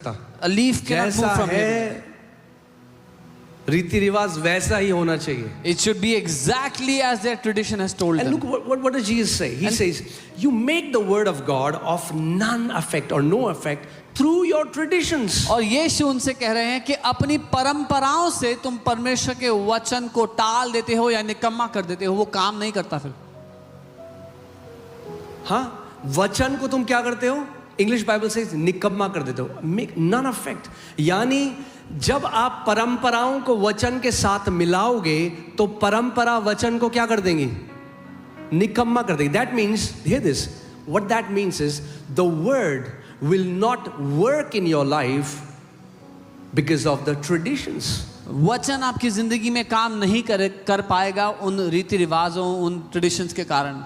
A leaf cannot move from here. रीति रिवाज वैसा ही होना चाहिए. It should be exactly as their tradition has told And them. look what does Jesus say? He says, you make the word of God of none effect or no effect through your traditions. और यीशु उनसे कह रहे हैं कि अपनी परंपराओं से तुम परमेश्वर के वचन को टाल देते हो या निकम्मा कर देते हो. वो काम नहीं करता फिर. हाँ, वचन को तुम क्या करते हो? इंग्लिश बाइबल से निकम्मा कर देते हो. Make none affect. यानी जब आप परंपराओं को वचन के साथ मिलाओगे तो परंपरा वचन को क्या कर देंगी? निकम्मा कर देंगी. That means, here this, what that means is the word will not work in your life because of the traditions. वचन आपकी जिंदगी में काम नहीं कर पाएगा उन रीति रिवाजों, उन ट्रेडिशंस के कारण.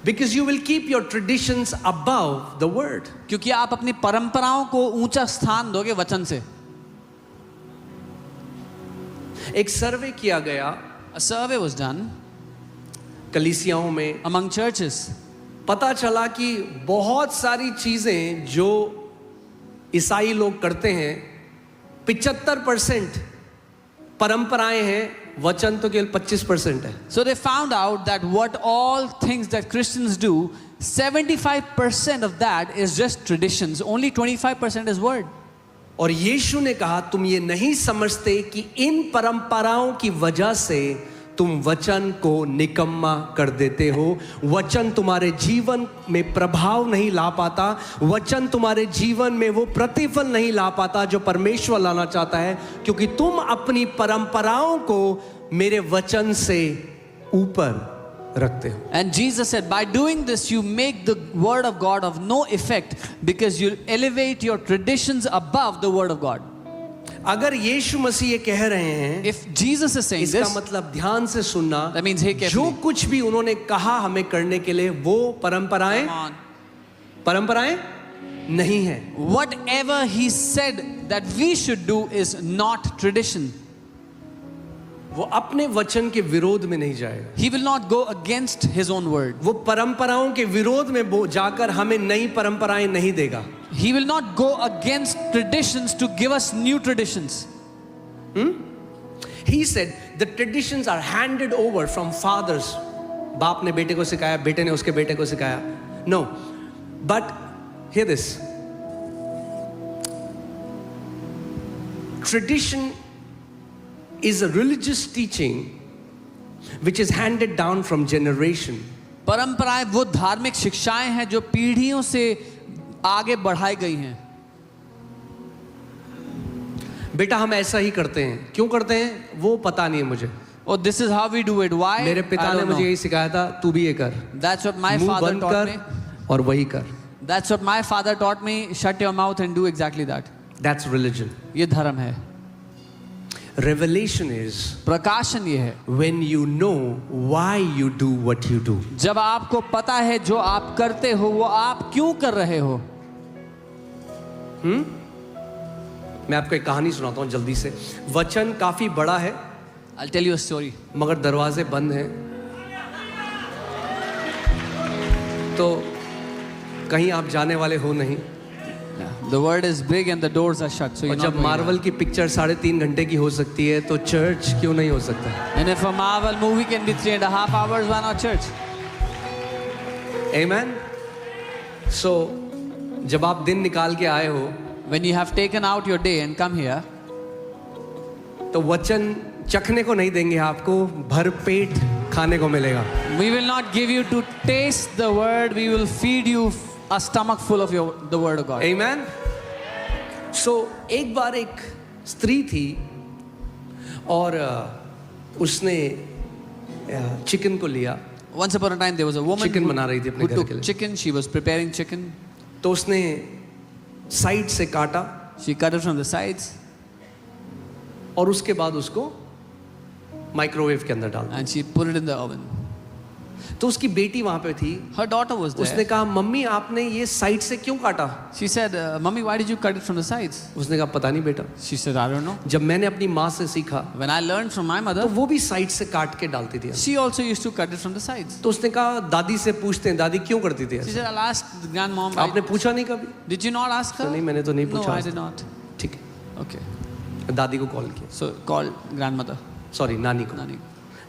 Because you will keep your traditions above the word. क्योंकि आप अपनी परंपराओं को ऊंचा स्थान दोगे वचन से. एक सर्वे किया गया. A survey was done कलीसियाओं में, among churches. पता चला कि बहुत सारी चीजें जो ईसाई लोग करते हैं 75% परंपराएं हैं, वचन तो केवल 25% है. So they found out that what all things that Christians do, 75% of that is just traditions. Only 25% is word. और यीशु ने कहा तुम ये नहीं समझते कि इन परंपराओं की वजह से तुम वचन को निकम्मा कर देते हो. वचन तुम्हारे जीवन में प्रभाव नहीं ला पाता. वचन तुम्हारे जीवन में वो प्रतिफल नहीं ला पाता जो परमेश्वर लाना चाहता है, क्योंकि तुम अपनी परंपराओं को मेरे वचन से ऊपर रखते हो. And Jesus said, by doing this you make the word of God of no effect because you elevate your traditions above the word of God. अगर यीशु मसीह ये कह रहे हैं, if Jesus is saying इसका this, मतलब ध्यान से सुनना, that means hey carefully, जो कुछ भी उन्होंने कहा हमें करने के लिए वो परंपराएं नहीं है. whatever he said that we should do is not tradition. वो अपने वचन के विरोध में नहीं जाएगा. He will not go against his own word. वो परंपराओं के विरोध में जाकर हमें नई परंपराएं नहीं देगा. He will not go against traditions to give us new traditions. He said the traditions are handed over from fathers. बाप ने बेटे को सिखाया, बेटे ने उसके बेटे को सिखाया. No, but hear this. Tradition is a religious teaching which is handed down from generation. परंपराएं वो धार्मिक शिक्षाएं हैं जो पीढ़ियों से आगे बढ़ाई गई हैं. बेटा हम ऐसा ही करते हैं. क्यों करते हैं वो पता नहीं है मुझे. Oh, this is how we do it. Why? मेरे पिता ने मुझे यही सिखाया था, तू भी ये कर. That's what my मुंह father बंद taught कर me. और वही कर. That's what my father taught me. Shut your mouth and do exactly that. That's religion. ये धर्म है. Revelation is प्रकाशन ये है when you know why you do what you do. जब आपको पता है जो आप करते हो वो आप क्यों कर रहे हो. मैं आपको एक कहानी सुनाता हूँ जल्दी से. वचन काफी बड़ा है. I'll tell you a story. मगर दरवाजे बंद हैं, तो कहीं आप जाने वाले हो नहीं. The word is big and the doors are shut. So you're और not जब going मार्वल की पिक्चर 3.5 घंटे की हो सकती है तो चर्च क्यों नहीं हो सकता? out. And if a Marvel movie can be 3.5 hours, why not church? Amen. So जब आप दिन निकाल के आए हो When you have taken out your day and come here, तो वचन चखने को नहीं देंगे, आपको भर पेट खाने को मिलेगा. we will not give you to taste the word. We will feed you a stomach full of the word of God. Amen. So एक बार एक स्त्री थी और उसने चिकन को लिया. Once upon a time there was a woman chicken बना रही थी अपने who घर took के लिए. chicken. She was preparing chicken. तो उसने साइड से काटा She cut it from the sides और उसके बाद उसको माइक्रोवेव के अंदर डाल दिया. and she put it in the oven. तो उसकी बेटी वहां पे थी, Her daughter was उसने there. कहा मम्मी आपने ये साइड से क्यों काटा? She said, Mummy, why did you cut it from the sides? उसने कहा पता नहीं बेटा, She said, I don't know. जब मैंने अपनी माँ से सीखा When I learned from my तो mother, वो भी साइड से काट के डालती थी। she also used to cut it from the sides. तो उसने कहा दादी से पूछते हैं, दादी क्यों करती थी She ऐसे? said, I'll ask the grandmom. आपने पूछा नहीं कभी? Did you not ask her? नहीं, मैंने तो नहीं No, पूछा। I did not. ठीक है, Okay. दादी को कॉल किया, So called grandmother. सॉरी नानी को, Nani.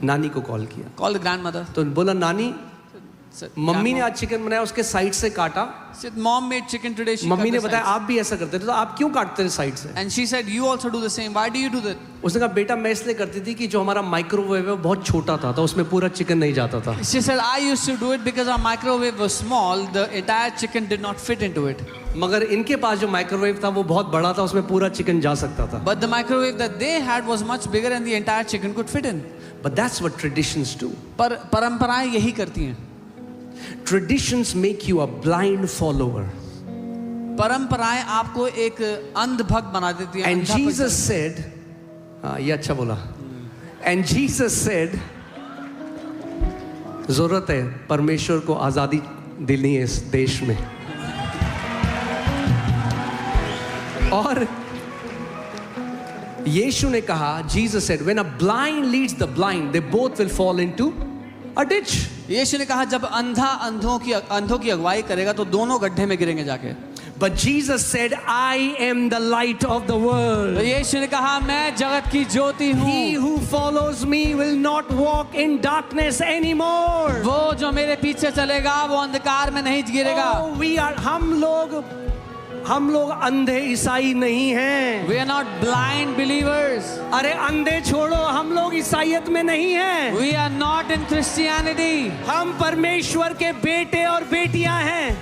नानी को कॉल किया। Call the grandmother. तो बोला नानी Said, मम्मी ने grandmom. आज चिकन बनाया, उसके साइड से काटा। Said, Mom made chicken today. She mummy cut ने the बताया sides. आप भी ऐसा करते थे, तो आप क्यों काटते थे साइड से? And she said, you also do the same. Why do you do that? उसने कहा बेटा मैं इसलिए करती थी कि जो हमारा माइक्रोवेव है वो बहुत छोटा था, तो उसमें पूरा चिकन नहीं जाता था। She said, I used to do it because our microwave was small. The entire chicken did not fit into it. मगर इनके पास जो माइक्रोवेव था वो बहुत बड़ा था, उसमें पूरा चिकन जा सकता था। But the microwave that they had was much bigger and the entire chicken could fit in. But that's what traditions do. पर परंपराएं यही करती हैं. Traditions make you a blind follower. परंपराएं आपको एक अंध भक्त बना देती हैं. And अंधा भक्त Jesus said, हाँ ये अच्छा बोला. And Jesus said, जरूरत है परमेश्वर को आजादी दिलनी है इस देश में. और यीशु ने कहा, Jesus said, when a blind leads the blind, they both will fall into a ditch. यीशु ने कहा जब अंधा अंधों की अगुवाई करेगा तो दोनों गड्ढे में गिरेंगे जाके. But Jesus said, I am the light of the तो world. यीशु ने कहा मैं जगत की ज्योति He हूँ. who follows me will not walk in darkness anymore. वो जो मेरे पीछे चलेगा वो अंधकार में नहीं गिरेगा. Oh, we are, हम लोग अंधे ईसाई नहीं हैं. We are not blind believers. अरे अंधे छोड़ो, हम लोग ईसाइयत में नहीं हैं. We are not in Christianity. हम परमेश्वर के बेटे और बेटियां हैं.